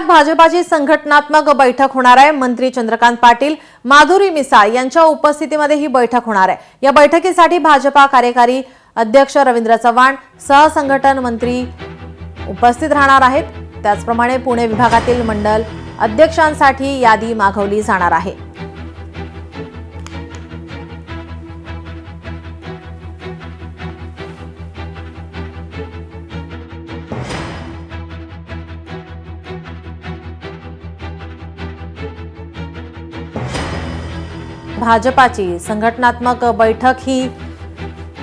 पुण्यात भाजपाची संघटनात्मक बैठक होणार आहे। मंत्री चंद्रकांत पाटील, माधुरी मिसाळ यांच्या उपस्थितीमध्ये ही बैठक होणार आहे। या बैठकीसाठी भाजपा कार्यकारी अध्यक्ष रवींद्र चव्हाण, सहसंघटन मंत्री उपस्थित राहणार आहेत। त्याचप्रमाणे पुणे विभागातील मंडल अध्यक्षांसाठी यादी मागवली जाणार आहे। भाजपाची संघटनात्मक बैठक ही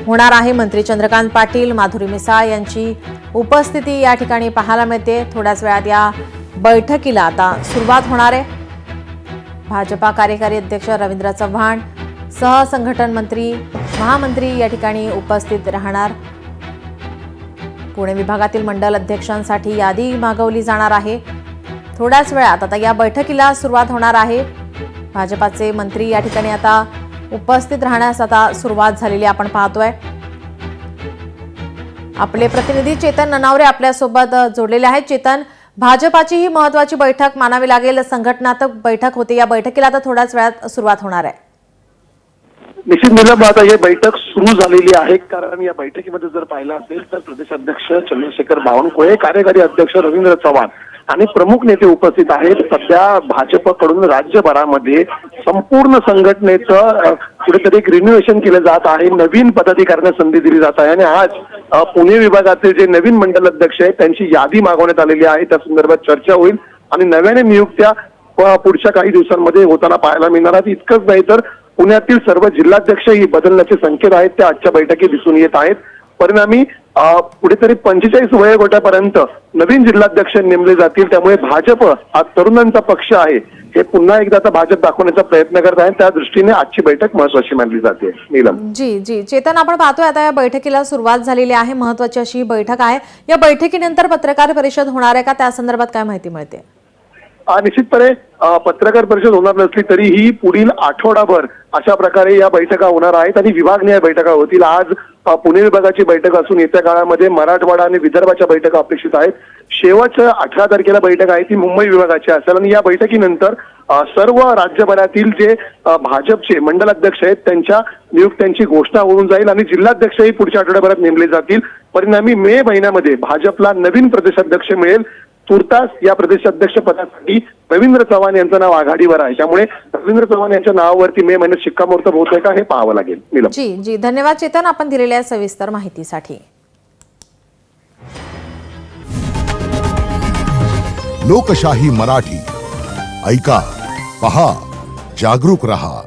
होणार आहे। मंत्री चंद्रकांत पाटील, माधुरी मिसाळ यांची उपस्थिती या ठिकाणी पाहायला मिळते। थोड्याच वेळात या बैठकीला आता सुरुवात होणार आहे। भाजपा कार्यकारी अध्यक्ष रवींद्र चव्हाण, सहसंघटन मंत्री, महामंत्री या ठिकाणी उपस्थित राहणार। पुणे विभागातील मंडल अध्यक्षांसाठी यादी मागवली जाणार आहे। थोड्याच वेळात आता या बैठकीला सुरुवात होणार आहे। भाजपाचे मंत्री या ठिकाणी आता उपस्थित राहण्यास आता सुरुवात झालेली आपण पाहतोय। आपले प्रतिनिधी चेतन ननावरे आपल्या सोबत जोडलेले आहेत। चेतन, भाजपाची ही महत्त्वाची बैठक मानावी लागेल, संघटनात्मक बैठक होते। या बैठकीला आता थोड्याच वेळात सुरुवात होणार आहे। निश्चित नीलम, आता ही बैठक सुरू झालेली आहे। कारण या बैठकीमध्ये जर पाहिलं असेल तर प्रदेशाध्यक्ष चंद्रशेखर बावनकुळे, कार्यकारी अध्यक्ष रवींद्र चव्हाण आणि प्रमुख नेते उपस्थित आहेत। सध्या भाजपकडून राज्यभरामध्ये संपूर्ण संघटनेचं कुठेतरी एक रिन्युएशन केलं जात आहे, नवीन पदाधिकाऱ्यांना संधी दिली जात आहे। आणि आज पुणे विभागाचे जे नवीन मंडल अध्यक्ष आहेत त्यांची यादी मागवण्यात आलेली आहे। त्या संदर्भात चर्चा होईल आणि नव्याने नियुक्त्या पुढच्या काही दिवसांमध्ये होताना पाहायला मिळणार आहेत। इतकंच नाही तर पुण्यातील सर्व जिल्हाध्यक्षही बदलण्याचे संकेत आहेत त्या आजच्या बैठकीत दिसून येत आहेत। परिणामी कुठेतरी 45 वयोगटापर्यंत नवीन जिल्हाध्यक्ष नेमले जातील। त्यामुळे भाजप हा तरुणांचा पक्ष आहे हे पुन्हा एकदा आता भाजप दाखवण्याचा प्रयत्न करत आहे। त्या दृष्टीने आजची बैठक महत्त्वाची मानली जाते। नीलम जी चेतन, आपण पाहतोय आता या बैठकीला सुरुवात झालेली आहे। महत्त्वाची अशी बैठक आहे। या बैठकीनंतर पत्रकार परिषद होणार आहे का, त्या संदर्भात काय माहिती मिळते? निश्चितपणे पत्रकार परिषद होणार नसली तरीही पुढील आठवडाभर अशा प्रकारे या बैठका होणार आहेत आणि विभागनिहाय बैठका होतील। आज पुणे विभागाची बैठक असून येत्या काळामध्ये मराठवाडा आणि विदर्भाच्या बैठका अपेक्षित आहेत। शेवटच्या 18 तारखेला बैठक आहे ती मुंबई विभागाची असेल आणि या बैठकीनंतर सर्व राज्यभरातील जे भाजपचे मंडल अध्यक्ष आहेत त्यांच्या नियुक्त्यांची घोषणा होऊन जाईल आणि जिल्हाध्यक्षही पुढच्या आठवड्याभरात नेमले जातील। परिणामी मे महिन्यामध्ये भाजपला नवीन प्रदेशाध्यक्ष मिळेल। तुर्तास या प्रदेशाध्यक्ष पदासाठी रवींद्र चव्हाण यांचं नाव आघाडीवर आहे। त्यामुळे रवींद्र चव्हाण यांच्या नावावरती मे महिन्यात शिक्कामोर्तब होतोय का हे पाहावं लागेल। नीलम जी धन्यवाद चेतन, आपण दिलेल्या सविस्तर माहितीसाठी। लोकशाही मराठी ऐका, पहा, जागरूक रहा।